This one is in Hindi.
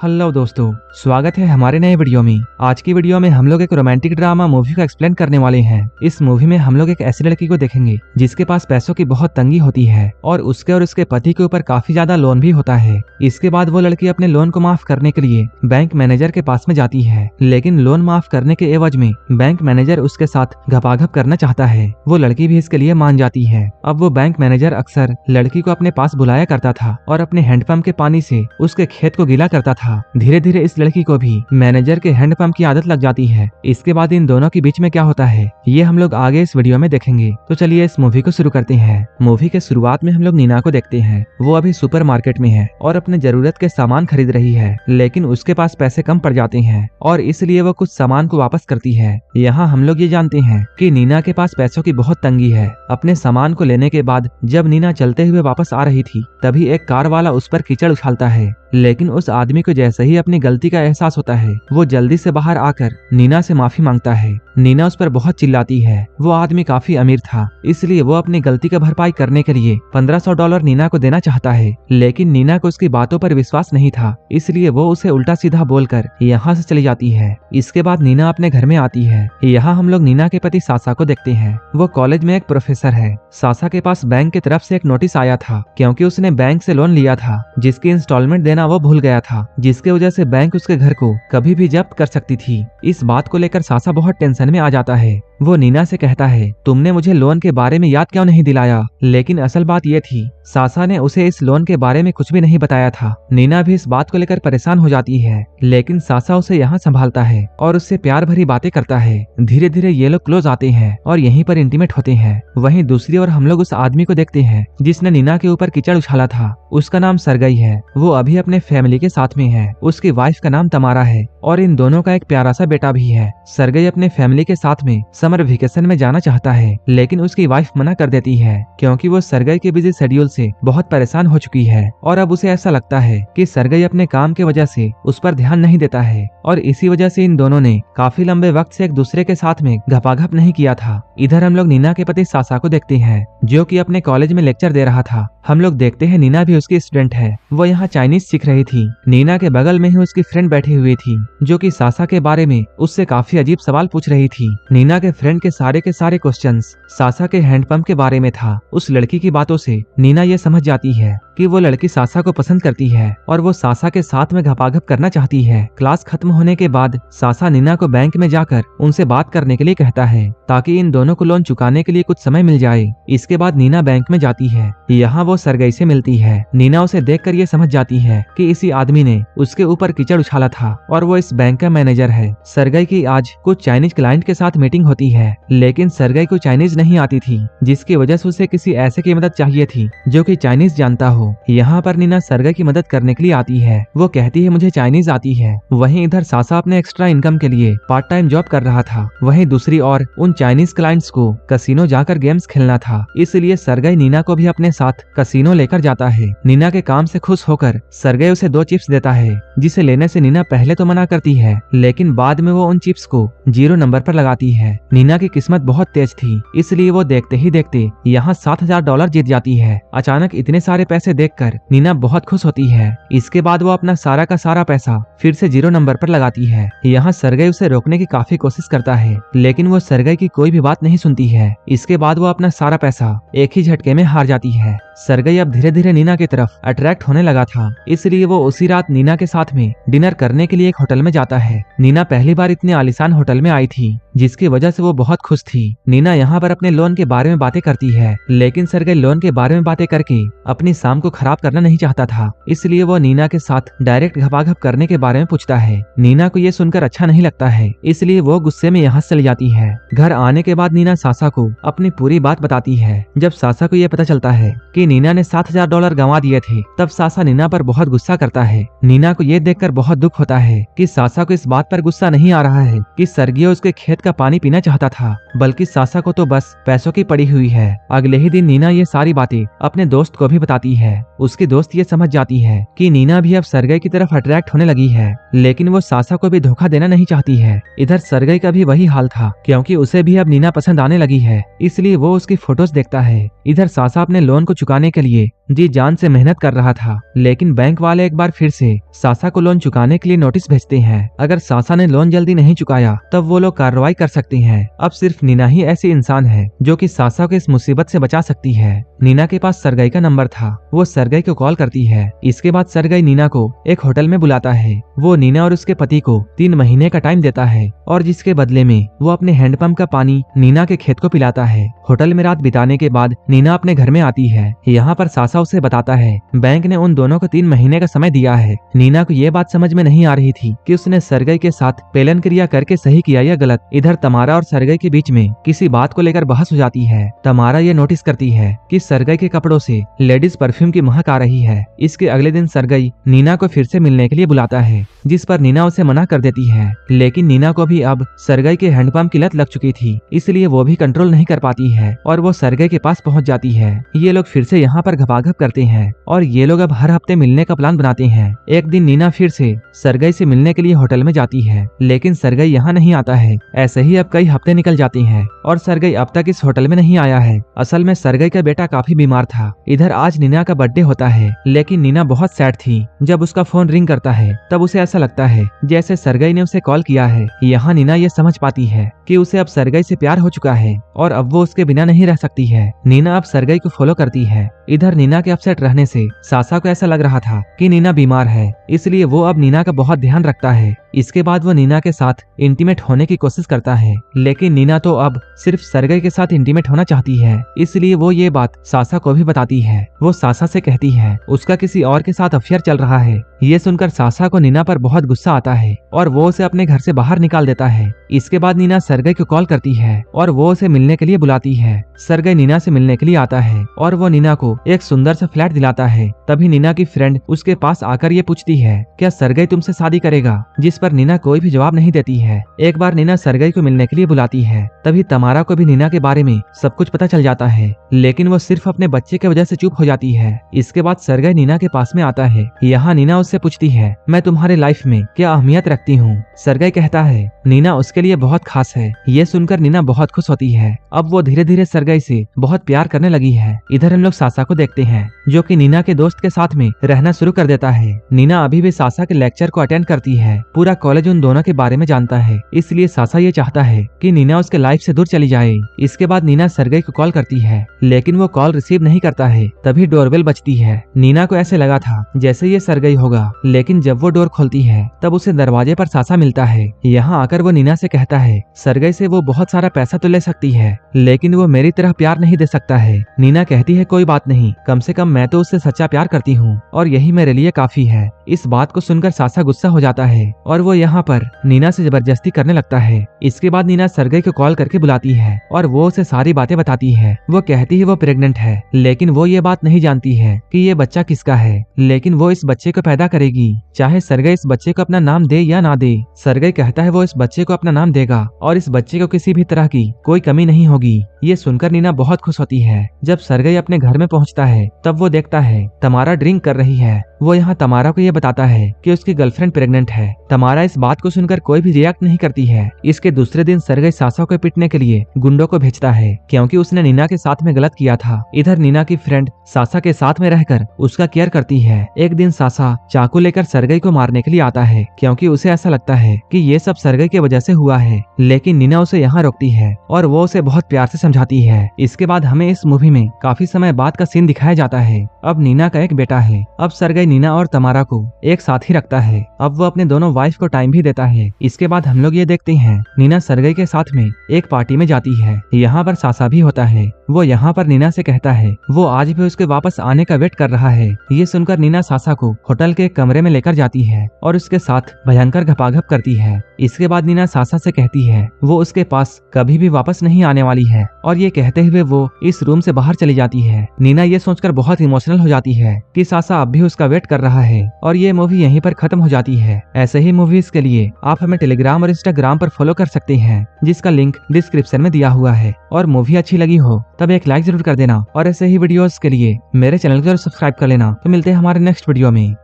हेलो दोस्तों, स्वागत है हमारे नए वीडियो में। आज की वीडियो में हम लोग एक रोमांटिक ड्रामा मूवी को एक्सप्लेन करने वाले हैं। इस मूवी में हम लोग एक ऐसी लड़की को देखेंगे जिसके पास पैसों की बहुत तंगी होती है और उसके पति के ऊपर काफी ज्यादा लोन भी होता है। इसके बाद वो लड़की अपने लोन को माफ करने के लिए बैंक मैनेजर के पास में जाती है, लेकिन लोन माफ करने के एवज में बैंक मैनेजर उसके साथ घपाघप करना चाहता है। वो लड़की भी इसके लिए मान जाती है। अब वो बैंक मैनेजर अक्सर लड़की को अपने पास बुलाया करता था और अपने हैंडपंप के पानी से उसके खेत को गीला करता था। धीरे धीरे इस लड़की को भी मैनेजर के हैंडपंप की आदत लग जाती है। इसके बाद इन दोनों के बीच में क्या होता है ये हम लोग आगे इस वीडियो में देखेंगे। तो चलिए इस मूवी को शुरू करते हैं। मूवी के शुरुआत में हम लोग नीना को देखते हैं। वो अभी सुपरमार्केट में है और अपने जरूरत के सामान खरीद रही है, लेकिन उसके पास पैसे कम पड़ जाते हैं और इसलिए वो कुछ सामान को वापस करती है। यहाँ हम लोग ये जानते हैं कि नीना के पास पैसों की बहुत तंगी है। अपने सामान को लेने के बाद जब नीना चलते हुए वापस आ रही थी तभी एक कार वाला उस पर कीचड़ उछालता है, लेकिन उस आदमी को जैसे ही अपनी गलती का एहसास होता है वो जल्दी से बाहर आकर नीना से माफी मांगता है। नीना उस पर बहुत चिल्लाती है। वो आदमी काफी अमीर था, इसलिए वो अपनी गलती का भरपाई करने के लिए $1500 नीना को देना चाहता है, लेकिन नीना को उसकी बातों पर विश्वास नहीं था, इसलिए वो उसे उल्टा सीधा बोलकर यहाँ से चली जाती है। इसके बाद नीना अपने घर में आती है। यहाँ हम लोग नीना के पति सासा को देखते हैं। वो कॉलेज में एक प्रोफेसर है। सासा के पास बैंक की तरफ से एक नोटिस आया था क्योंकि उसने बैंक से लोन लिया था जिसकी इंस्टॉलमेंट देना वो भूल गया था, जिसके वजह से बैंक उसके घर को कभी भी जब्त कर सकती थी। इस बात को लेकर सासा बहुत टेंशन में आ जाता है। वो नीना से कहता है, तुमने मुझे लोन के बारे में याद क्यों नहीं दिलाया? लेकिन असल बात ये थी सासा ने उसे इस लोन के बारे में कुछ भी नहीं बताया था। नीना भी इस बात को लेकर परेशान हो जाती है, लेकिन सासा उसे यहाँ संभालता है और उससे प्यार भरी बातें करता है। धीरे धीरे ये लोग क्लोज आते हैं और यहीं पर इंटीमेट होते हैं। वहीं दूसरी ओर हम लोग उस आदमी को देखते हैं जिसने नीना के ऊपर कीचड़ उछाला था। उसका नाम सरगई है। वो अभी अपने फैमिली के साथ में है। उसकी वाइफ का नाम तमारा है और इन दोनों का एक प्यारा सा बेटा भी है। सरगई अपने फैमिली के साथ में समर वेकेशन में जाना चाहता है, लेकिन उसकी वाइफ मना कर देती है क्योंकि वो सरगई के बिजी शेड्यूल से बहुत परेशान हो चुकी है और अब उसे ऐसा लगता है कि सरगई अपने काम की वजह से उस पर ध्यान नहीं देता है और इसी वजह से इन दोनों ने काफी लंबे वक्त से एक दूसरे के साथ में घपाघप नहीं किया था। इधर हम लोग नीना के पति सासा को देखते हैं जो कि अपने कॉलेज में लेक्चर दे रहा था। हम लोग देखते हैं नीना भी उसकी स्टूडेंट है। वो यहाँ चाइनीज सीख रही थी। नीना के बगल में ही उसकी फ्रेंड बैठी हुई थी जो कि सासा के बारे में उससे काफी अजीब सवाल पूछ रही थी। नीना के फ्रेंड के सारे क्वेश्चंस सासा के हैंडपंप के बारे में था। उस लड़की की बातों से नीना ये समझ जाती है कि वो लड़की सासा को पसंद करती है और वो सासा के साथ में घपाघप करना चाहती है। क्लास खत्म होने के बाद सासा नीना को बैंक में जाकर उनसे बात करने के लिए कहता है ताकि इन दोनों को लोन चुकाने के लिए कुछ समय मिल जाए। इसके बाद नीना बैंक में जाती है। यहाँ वो सरगई से मिलती है। नीना उसे देखकर ये समझ जाती है कि इसी आदमी ने उसके ऊपर कीचड़ उछाला था और वो इस बैंक का मैनेजर है। सरगई की आज कुछ चाइनीज क्लाइंट के साथ मीटिंग होती है, लेकिन सरगई को चाइनीज नहीं आती थी, जिसकी वजह से उसे किसी ऐसे की मदद चाहिए थी जो कि चाइनीज जानता हो। यहाँ पर नीना सरगई की मदद करने के लिए आती है। वो कहती है मुझे चाइनीज आती है। वहीं इधर सासा अपने एक्स्ट्रा इनकम के लिए पार्ट टाइम जॉब कर रहा था। वहीं दूसरी ओर उन चाइनीज क्लाइंट्स को कसिनो जाकर गेम्स खेलना था, इसलिए सरगई नीना को भी अपने साथ कसिनो लेकर जाता है। नीना के काम से खुश होकर सरगई उसे 2 चिप्स देता है, जिसे लेने से नीना पहले तो मना करती है, लेकिन बाद में वो उन चिप्स को 0 नंबर पर लगाती है। नीना की किस्मत बहुत तेज थी, इसलिए वो देखते ही देखते यहाँ $7000 जीत जाती है। अचानक इतने सारे पैसे देखकर नीना बहुत खुश होती है। इसके बाद वो अपना सारा का सारा पैसा फिर से 0 नंबर पर लगाती है। यहाँ सरगई उसे रोकने की काफी कोशिश करता है, लेकिन वो सरगई की कोई भी बात नहीं सुनती है। इसके बाद वो अपना सारा पैसा एक ही झटके में हार जाती है। सरगई अब धीरे धीरे नीना की तरफ अट्रैक्ट होने लगा था, इसलिए वो उसी रात नीना के साथ में डिनर करने के लिए एक होटल में जाता है। नीना पहली बार इतने आलीशान होटल में आई थी, जिसकी वजह से वो बहुत खुश थी। नीना यहाँ पर अपने लोन के बारे में बातें करती है, लेकिन सरगई लोन के बारे में बातें करके अपनी शाम को खराब करना नहीं चाहता था, इसलिए वो नीना के साथ डायरेक्ट घपाघप करने के बारे में पूछता है। नीना को ये सुनकर अच्छा नहीं लगता है, इसलिए वो गुस्से में यहाँ चली जाती है। घर आने के बाद नीना सासा को अपनी पूरी बात बताती है। जब सासा को ये पता चलता है कि नीना ने $7000 गंवा दिए थे, तब सासा नीना पर बहुत गुस्सा करता है। नीना को ये देखकर बहुत दुख होता है कि सासा को इस बात पर गुस्सा नहीं आ रहा है कि सरगियो उसके खेत का पानी पीना चाहता था, बल्कि सासा को तो बस पैसों की पड़ी हुई है। अगले ही दिन नीना ये सारी बातें अपने दोस्त को भी बताती है। है। उसकी दोस्त ये समझ जाती है कि नीना भी अब सरगई की तरफ अट्रैक्ट होने लगी है, लेकिन वो सासा को भी धोखा देना नहीं चाहती है। इधर सरगई का भी वही हाल था, क्योंकि उसे भी अब नीना पसंद आने लगी है, इसलिए वो उसकी फोटोज देखता है। इधर सासा अपने लोन को चुकाने के लिए जी जान से मेहनत कर रहा था, लेकिन बैंक वाले एक बार फिर से सासा को लोन चुकाने के लिए नोटिस भेजते हैं। अगर सासा ने लोन जल्दी नहीं चुकाया तब वो लोग कार्रवाई कर सकते हैं। अब सिर्फ नीना ही ऐसी इंसान है जो कि सासा को इस मुसीबत से बचा सकती है। नीना के पास सरगई का नंबर था, वो सरगई को कॉल करती है। इसके बाद सरगई नीना को एक होटल में बुलाता है। वो नीना और उसके पति को 3 महीने का टाइम देता है और जिसके बदले में वो अपने हैंडपंप का पानी नीना के खेत को पिलाता है। होटल में रात बिताने के बाद नीना अपने घर में आती है। यहाँ पर सासा उसे बताता है बैंक ने उन दोनों को 3 महीने का समय दिया है। नीना को ये बात समझ में नहीं आ रही थी कि उसने सरगई के साथ पेलन क्रिया करके सही किया या गलत। इधर तमारा और सरगई के बीच में किसी बात को लेकर बहस हो जाती है। तमारा ये नोटिस करती है कि सरगई के कपड़ों से लेडीज परफ्यूम की महक आ रही है। इसके अगले दिन सरगई नीना को फिर से मिलने के लिए बुलाता है, जिस पर नीना उसे मना कर देती है। लेकिन नीना को भी अब सरगई के हैंडपंप की लत लग चुकी थी, इसलिए वो भी कंट्रोल नहीं कर पाती है और वो सरगई के पास पहुंच जाती है। ये लोग फिर से यहाँ पर घपाघप करते हैं और ये लोग अब हर हफ्ते मिलने का प्लान बनाते हैं। एक दिन नीना फिर से सरगई से मिलने के लिए होटल में जाती है, लेकिन सरगई यहाँ नहीं आता है। ऐसे ही अब कई हफ्ते निकल जाते हैं और सरगई अब तक इस होटल में नहीं आया है। असल में सरगई का बेटा काफी बीमार था। इधर आज नीना का बर्थडे होता है, लेकिन नीना बहुत सैड थी। जब उसका फोन रिंग करता है तब उसे ऐसा लगता है जैसे सरगई ने उसे कॉल किया है। यहाँ नीना ये समझ पाती है कि उसे अब सरगई से प्यार हो चुका है और अब वो उसके बिना नहीं रह सकती है। नीना अब सरगई को फॉलो करती है। इधर नीना के अपसेट रहने से सासा को ऐसा लग रहा था कि नीना बीमार है, इसलिए वो अब नीना का बहुत ध्यान रखता है। इसके बाद वो नीना के साथ इंटीमेट होने की कोशिश करता है, लेकिन नीना तो अब सिर्फ सरगई के साथ इंटीमेट होना चाहती है, इसलिए वो ये बात सासा को भी बताती है। वो सासा से कहती है उसका किसी और के साथ अफेयर चल रहा है। ये सुनकर सासा को नीना पर बहुत गुस्सा आता है और वो उसे अपने घर से बाहर निकाल देता है। इसके बाद नीना सरगई को कॉल करती है और वो उसे मिलने के लिए बुलाती है। सरगई नीना से मिलने के लिए आता है और वो नीना को एक सुंदर सा फ्लैट दिलाता है। तभी नीना की फ्रेंड उसके पास आकर ये पूछती है क्या सरगई तुमसे शादी करेगा, जिस पर नीना कोई भी जवाब नहीं देती है। एक बार नीना सरगई को मिलने के लिए बुलाती है। तभी तमारा को भी नीना के बारे में सब कुछ पता चल जाता है, लेकिन वो सिर्फ अपने बच्चे की वजह से चुप हो जाती है। इसके बाद सरगई नीना के पास में आता है। यहाँ नीना उससे पूछती है मैं तुम्हारे लाइफ में क्या अहमियत रखती हूँ। सरगई कहता है नीना उसके लिए बहुत खास है। ये सुनकर नीना बहुत खुश होती है। अब वो धीरे धीरे सरगई से बहुत प्यार करने लगी है। इधर हम लोग सासा को देखते हैं, जो कि नीना के दोस्त के साथ में रहना शुरू कर देता है। नीना अभी भी सासा के लेक्चर को अटेंड करती है। पूरा कॉलेज उन दोनों के बारे में जानता है, इसलिए सासा ये चाहता है कि नीना उसके लाइफ से दूर चली जाए। इसके बाद नीना सरगई को कॉल करती है, लेकिन वो कॉल रिसीव नहीं करता है। तभी डोरबेल बजती है। नीना को ऐसे लगा था जैसे ये सरगई होगा, लेकिन जब वो डोर खोलती है तब उसे दरवाजे पर सासा मिलता है। यहाँ आकर वो नीना से कहता है सरगई से वो बहुत सारा पैसा तो ले सकती है, लेकिन वो मेरी तरह प्यार नहीं दे सकता है। नीना कहती है कोई बात नहीं, कम से कम मैं तो उससे सच्चा प्यार करती हूँ और यही मेरे लिए काफी है। इस बात को सुनकर सासा गुस्सा हो जाता है और वो यहाँ पर नीना से जबरदस्ती करने लगता है। इसके बाद नीना सरगई को कॉल करके बुलाती है और वो उसे सारी बातें बताती है। वो कहती है वो प्रेग्नेंट है, लेकिन वो ये बात नहीं जानती है कि ये बच्चा किसका है, लेकिन वो इस बच्चे को पैदा करेगी, चाहे सरगई इस बच्चे को अपना नाम दे या ना दे। सरगई कहता है वो इस बच्चे को अपना नाम देगा और इस बच्चे को किसी भी तरह की कोई कमी नहीं होगी। ये सुनकर नीना बहुत खुश होती है। जब सरगई अपने घर में पहुंचता है तब वो देखता है तमारा ड्रिंक कर रही है। वो यहाँ तमारा को ये बताता है कि उसकी गर्लफ्रेंड प्रेग्नेंट है। तमारा इस बात को सुनकर कोई भी रिएक्ट नहीं करती है। इसके दूसरे दिन सरगई सासा को पीटने के लिए गुंडों को भेजता है, क्योंकि उसने नीना के साथ में गलत किया था। इधर नीना की फ्रेंड सासा के साथ में रहकर उसका केयर करती है। एक दिन सासा चाकू लेकर सरगई को मारने के लिए आता है, क्योंकि उसे ऐसा लगता है कि ये सब सरगई की वजह से हुआ है, लेकिन नीना उसे यहाँ रोकती है और वो उसे बहुत प्यार से समझाती है। इसके बाद हमें इस मूवी में काफी समय बाद का सीन दिखाया जाता है। अब नीना का एक बेटा है। अब सरगई नीना और तमारा को एक साथ ही रखता है। अब वो अपने दोनों वाइफ को टाइम भी देता है। इसके बाद हम लोग ये देखते हैं नीना सरगई के साथ में एक पार्टी में जाती है। यहाँ पर सासा भी होता है। वो यहाँ पर नीना से कहता है वो आज भी उसके वापस आने का वेट कर रहा है। ये सुनकर नीना सासा को होटल के एक कमरे में लेकर जाती है और उसके साथ भयंकर घपाघप करती है। इसके बाद नीना सासा से कहती है वो उसके पास कभी भी वापस नहीं आने वाली है और ये कहते हुए वो इस रूम से बाहर चली जाती है। नीना ये सोचकर बहुत इमोशनल हो जाती है कि सासा अब भी उसका वेट कर रहा है और ये मूवी यहीं पर खत्म हो जाती है। ऐसे ही मूवीज के लिए आप हमें टेलीग्राम और इंस्टाग्राम पर फॉलो कर सकते हैं, जिसका लिंक डिस्क्रिप्शन में दिया हुआ है। और मूवी अच्छी लगी हो तब एक लाइक जरूर कर देना और ऐसे ही वीडियोस के लिए मेरे चैनल को सब्सक्राइब कर लेना। तो मिलते हैं हमारे नेक्स्ट वीडियो में।